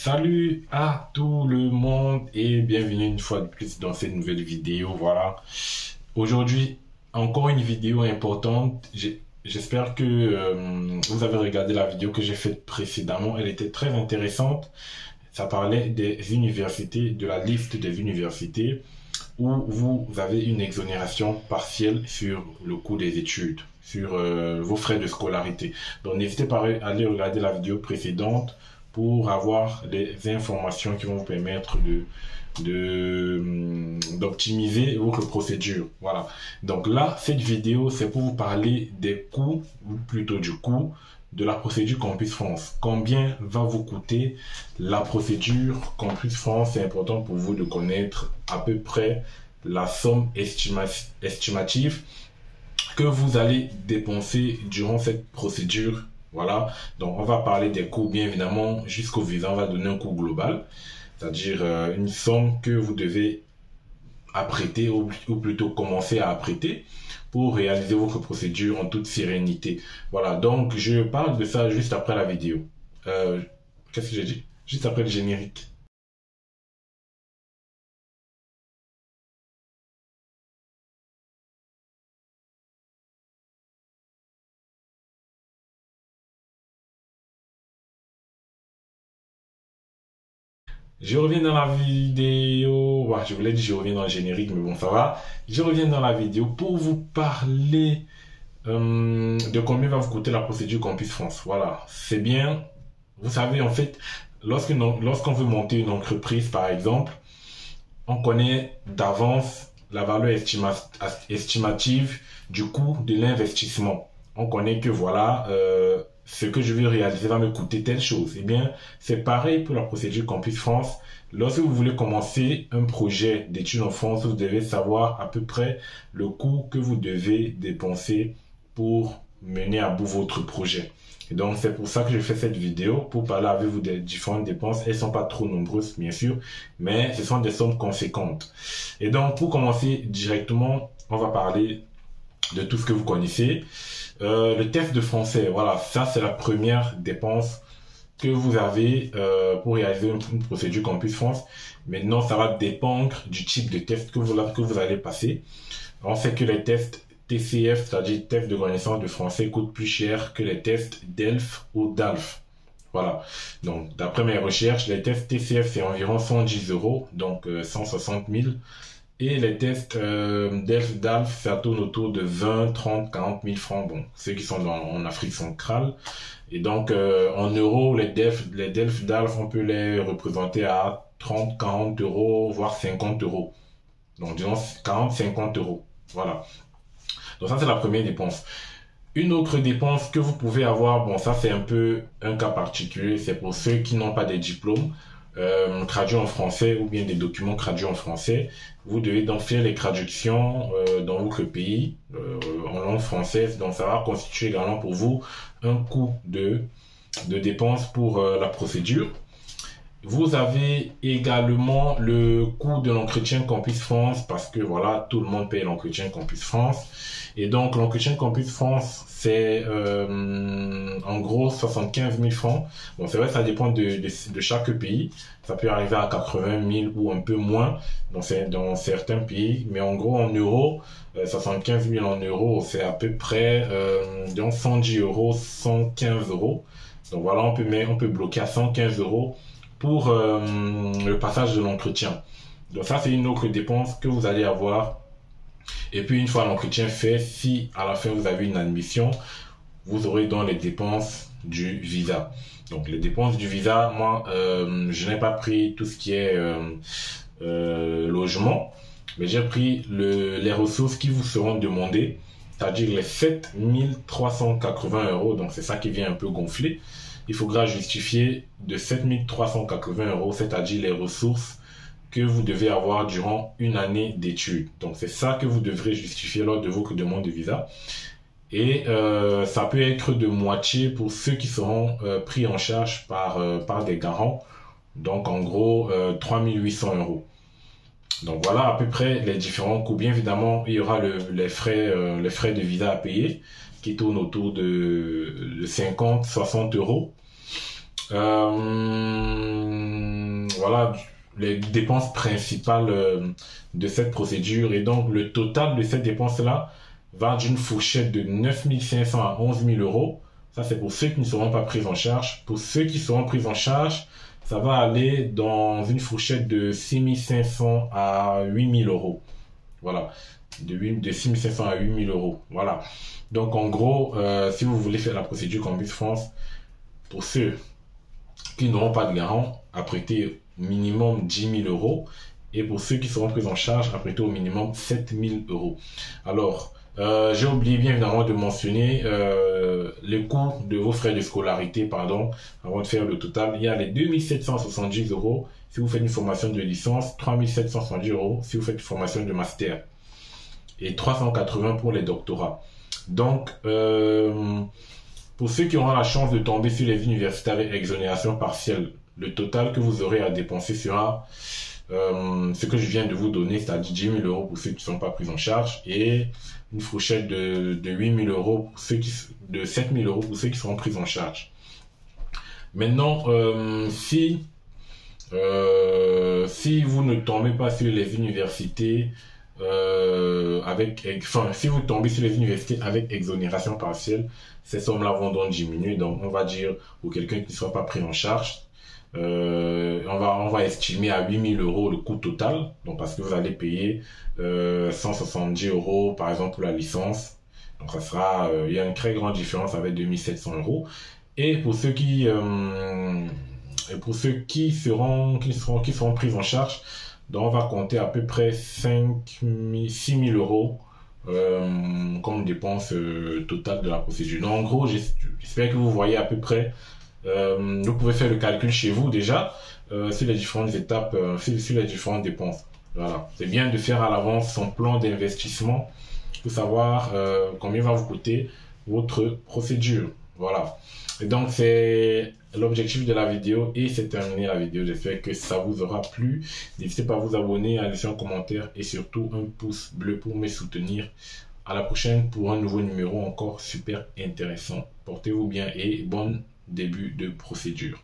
Salut à tout le monde et bienvenue une fois de plus dans cette nouvelle vidéo. Voilà. Aujourd'hui, encore une vidéo importante. J'espère que vous avez regardé la vidéo que j'ai faite précédemment. Elle était très intéressante. Ça parlait des universités, de la liste des universités où vous avez une exonération partielle sur le coût des études, sur vos frais de scolarité. Donc n'hésitez pas à aller regarder la vidéo précédente pour avoir des informations qui vont vous permettre d'optimiser votre procédure. Voilà. Donc là, cette vidéo, c'est pour vous parler des coûts, ou plutôt du coût de la procédure Campus France. Combien va vous coûter la procédure Campus France? C'est important pour vous de connaître à peu près la somme estimative que vous allez dépenser durant cette procédure. Voilà, donc on va parler des coûts, bien évidemment, jusqu'au visa, on va donner un coût global, c'est-à-dire une somme que vous devez apprêter ou plutôt commencer à apprêter pour réaliser votre procédure en toute sérénité. Voilà, donc je parle de ça juste après la vidéo. Qu'est-ce que j'ai dit? Juste après le générique. Je reviens dans la vidéo. Ouais, je voulais dire je reviens dans le générique, mais bon, ça va. Je reviens dans la vidéo pour vous parler de combien va vous coûter la procédure Campus France. Voilà, c'est bien. Vous savez, en fait, lorsqu'on veut monter une entreprise, par exemple, on connaît d'avance la valeur estimative du coût de l'investissement. On connaît que voilà, ce que je vais réaliser va me coûter telle chose. Eh bien, c'est pareil pour la procédure Campus France. Lorsque vous voulez commencer un projet d'études en France, vous devez savoir à peu près le coût que vous devez dépenser pour mener à bout votre projet. Et donc, c'est pour ça que je fais cette vidéo, pour parler avec vous des différentes dépenses. Elles sont pas trop nombreuses, bien sûr, mais ce sont des sommes conséquentes. Et donc, pour commencer directement, on va parler de tout ce que vous connaissez. Le test de français, voilà, ça c'est la première dépense que vous avez pour réaliser une procédure Campus France. Maintenant, ça va dépendre du type de test que vous allez passer. On sait que les tests TCF, c'est-à-dire test de connaissance de français, coûtent plus cher que les tests DELF ou DALF. Voilà. Donc, d'après mes recherches, les tests TCF, c'est environ 110 €, donc 160 000. Et les tests DELF, DALF, ça tourne autour de 20, 30, 40 000 francs. Bon, ceux qui sont en Afrique centrale. Et donc, en euros, les DELF, DALF, on peut les représenter à 30, 40 €, voire 50 €. Donc, disons 40, 50 €. Voilà. Donc ça, c'est la première dépense. Une autre dépense que vous pouvez avoir, bon, ça c'est un peu un cas particulier, c'est pour ceux qui n'ont pas des diplômes traduits en français ou bien des documents traduits en français. Vous devez donc faire les traductions dans votre pays en langue française. Donc ça va constituer également pour vous un coût de dépense pour la procédure. Vous avez également le coût de l'entretien Campus France parce que voilà, tout le monde paye l'entretien Campus France. Et donc, l'entretien Campus France, c'est en gros 75 000 francs. Bon, c'est vrai, ça dépend de chaque pays. Ça peut arriver à 80 000 ou un peu moins dans certains pays. Mais en gros, en euros, 75 000 en euros, c'est à peu près 110 €, 115 €. Donc voilà, on peut bloquer à 115 € pour le passage de l'entretien. Donc ça, c'est une autre dépense que vous allez avoir. Et puis, une fois l'entretien fait, si à la fin vous avez une admission, vous aurez donc les dépenses du visa. Donc, les dépenses du visa, moi, je n'ai pas pris tout ce qui est logement, mais j'ai pris les ressources qui vous seront demandées, c'est-à-dire les 7 380 €. Donc, c'est ça qui vient un peu gonfler. Il faudra justifier de 7 380 €, c'est-à-dire les ressources que vous devez avoir durant une année d'études. Donc, c'est ça que vous devrez justifier lors de votre demande de visa. Et ça peut être de moitié pour ceux qui seront pris en charge par des garants. Donc, en gros, 3 800 €. Donc, voilà à peu près les différents coûts. Bien évidemment, il y aura les frais de visa à payer qui tournent autour de 50, 60 €. voilà, les dépenses principales de cette procédure. Et donc, le total de cette dépense-là va d'une fourchette de 9 500 à 11 000 euros. Ça, c'est pour ceux qui ne seront pas pris en charge. Pour ceux qui seront pris en charge, ça va aller dans une fourchette de 6 500 à 8 000 euros. Voilà. De 6 500 à 8 000 euros. Voilà. Donc, en gros, si vous voulez faire la procédure Cambus France, pour ceux qui n'auront pas de garant, apprêtez minimum 10 000 euros. Et pour ceux qui seront pris en charge, apprêtez au minimum 7 000 euros. Alors, j'ai oublié bien évidemment de mentionner les coûts de vos frais de scolarité, pardon, avant de faire le total. Il y a les 2 770 euros si vous faites une formation de licence, 3 770 euros si vous faites une formation de master et 380 pour les doctorats. Donc, pour ceux qui auront la chance de tomber sur les universités avec exonération partielle, le total que vous aurez à dépenser sera ce que je viens de vous donner, c'est-à-dire 10 000 euros pour ceux qui ne sont pas pris en charge et une fourchette de 8 000 euros pour ceux de 7 000 euros pour ceux qui seront pris en charge. Maintenant, si vous ne tombez pas sur les universités si vous tombez sur les universités avec exonération partielle, ces sommes-là vont donc diminuer. Donc, on va dire pour quelqu'un qui ne soit pas pris en charge, on va estimer à 8 000 euros le coût total. Donc, parce que vous allez payer 170 euros par exemple pour la licence. Donc, ça sera, il y a une très grande différence avec 2 700 euros. Et pour ceux qui seront pris en charge, donc on va compter à peu près 6 000 euros comme dépense totale de la procédure. Donc en gros, j'espère que vous voyez à peu près. Vous pouvez faire le calcul chez vous déjà sur les différentes étapes, sur les différentes dépenses. Voilà. C'est bien de faire à l'avance son plan d'investissement pour savoir combien va vous coûter votre procédure. Voilà. Et donc, c'est l'objectif de la vidéo et c'est terminé la vidéo. J'espère que ça vous aura plu. N'hésitez pas à vous abonner, à laisser un commentaire et surtout un pouce bleu pour me soutenir. À la prochaine pour un nouveau numéro encore super intéressant. Portez-vous bien et bon début de procédure.